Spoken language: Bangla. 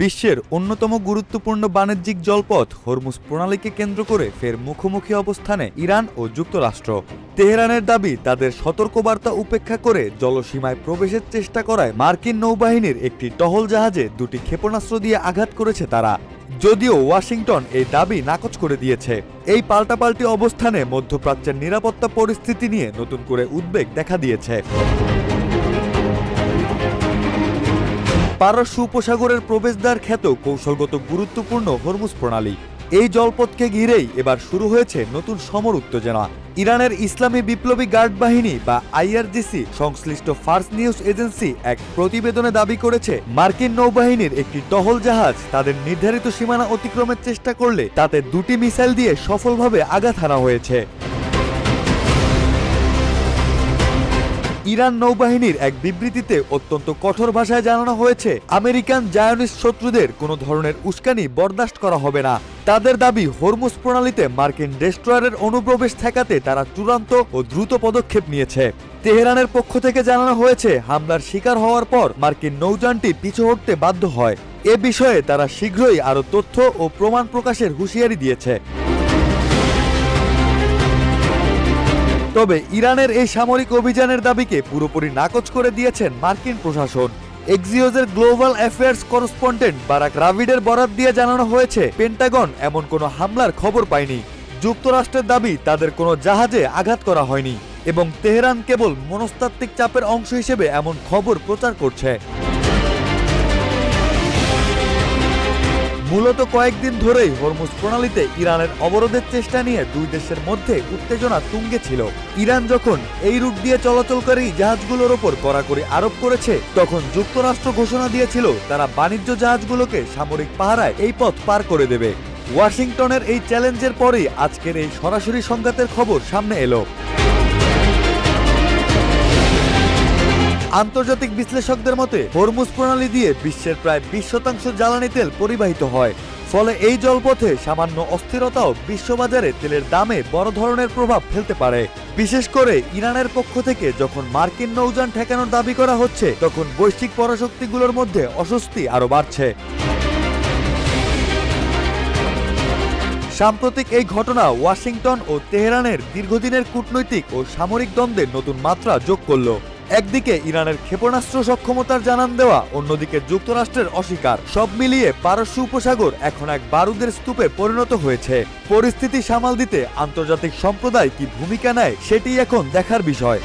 বিশ্বের অন্যতম গুরুত্বপূর্ণ বাণিজ্যিক জলপথ হরমুজ প্রণালীকে কেন্দ্র করে ফের মুখোমুখি অবস্থানে ইরান ও যুক্তরাষ্ট্র। তেহরানের দাবি, তাদের সতর্কবার্তা উপেক্ষা করে জলসীমায় প্রবেশের চেষ্টা করায় মার্কিন নৌবাহিনীর একটি টহল জাহাজে দুটি ক্ষেপণাস্ত্র দিয়ে আঘাত করেছে তারা। যদিও ওয়াশিংটন এই দাবি নাকচ করে দিয়েছে। এই পাল্টাপাল্টি অবস্থানে মধ্যপ্রাচ্যের নিরাপত্তা পরিস্থিতি নিয়ে নতুন করে উদ্বেগ দেখা দিয়েছে। পারস্য উপসাগরের প্রবেশদ্বার খ্যাত কৌশলগত গুরুত্বপূর্ণ হরমুজ প্রণালী, এই জলপথকে ঘিরেই এবার শুরু হয়েছে নতুন সমর উত্তেজনা। ইরানের ইসলামী বিপ্লবী গার্ড বাহিনী বা আইআরজিসি সংশ্লিষ্ট ফার্স নিউজ এজেন্সি এক প্রতিবেদনে দাবি করেছে, মার্কিন নৌবাহিনীর একটি টহল জাহাজ তাদের নির্ধারিত সীমানা অতিক্রমের চেষ্টা করলে তাতে দুটি মিসাইল দিয়ে সফলভাবে আঘাত হানা হয়েছে। ইরান নৌবাহিনীর এক বিবৃতিতে অত্যন্ত কঠোর ভাষায় জানানো হয়েছে, আমেরিকান জায়নিস্ট শত্রুদের কোনো ধরনের উস্কানি বরদাস্ত করা হবে না। তাদের দাবি, হরমুজ প্রণালীতে মার্কিন ডেস্ট্রয়ারের অনুপ্রবেশ ঠেকাতে তারা চূড়ান্ত ও দ্রুত পদক্ষেপ নিয়েছে। তেহরানের পক্ষ থেকে জানানো হয়েছে, হামলার শিকার হওয়ার পর মার্কিন নৌযানটি পিছু হটতে বাধ্য হয়। এ বিষয়ে তারা শীঘ্রই আরও তথ্য ও প্রমাণ প্রকাশের হুঁশিয়ারি দিয়েছে। তবে ইরানের এই সামরিক অভিযানের দাবিকে পুরোপুরি নাকচ করে দিয়েছেন মার্কিন প্রশাসন। এক্সিওসের গ্লোবাল অ্যাফেয়ার্স করেসপন্ডেন্ট বারাক রাভিডের বরাত দিয়ে জানানো হয়েছে, পেন্টাগন এমন কোনো হামলার খবর পায়নি। যুক্তরাষ্ট্রের দাবি, তাদের কোনো জাহাজে আঘাত করা হয়নি এবং তেহরান কেবল মনস্তাত্ত্বিক চাপের অংশ হিসেবে এমন খবর প্রচার করছে। মূলত কয়েকদিন ধরেই হরমুজ প্রণালীতে ইরানের অবরোধের চেষ্টা নিয়ে দুই দেশের মধ্যে উত্তেজনা তুঙ্গে ছিল। ইরান যখন এই রুট দিয়ে চলাচলকারী জাহাজগুলোর ওপর কড়াকড়ি আরোপ করেছে, তখন যুক্তরাষ্ট্র ঘোষণা দিয়েছিল তারা বাণিজ্য জাহাজগুলোকে সামরিক পাহারায় এই পথ পার করে দেবে। ওয়াশিংটনের এই চ্যালেঞ্জের পরেই আজকের এই সরাসরি সংঘাতের খবর সামনে এলো। আন্তর্জাতিক বিশ্লেষকদের মতে, হরমুজ প্রণালী দিয়ে বিশ্বের প্রায় 20% জ্বালানি তেল পরিবাহিত হয়। ফলে এই জলপথে সামান্য অস্থিরতাও বিশ্ববাজারে তেলের দামে বড় ধরনের প্রভাব ফেলতে পারে। বিশেষ করে ইরানের পক্ষ থেকে যখন মার্কিন নৌযান ঠেকানোর দাবি করা হচ্ছে, তখন বৈশ্বিক পরাশক্তিগুলোর মধ্যে অস্বস্তি আরও বাড়ছে। সাম্প্রতিক এই ঘটনা ওয়াশিংটন ও তেহরানের দীর্ঘদিনের কূটনৈতিক ও সামরিক দ্বন্দ্বে নতুন মাত্রা যোগ করল। একদিকে ইরানের ক্ষেপণাস্ত্র সক্ষমতার জানান দেওয়া, অন্যদিকে যুক্তরাষ্ট্রের অস্বীকার। সব মিলিয়ে পারস্য উপসাগর এখন এক বারুদের স্তূপে পরিণত হয়েছে। পরিস্থিতি সামাল দিতে আন্তর্জাতিক সম্প্রদায় কি ভূমিকা নেয়, সেটি এখন দেখার বিষয়।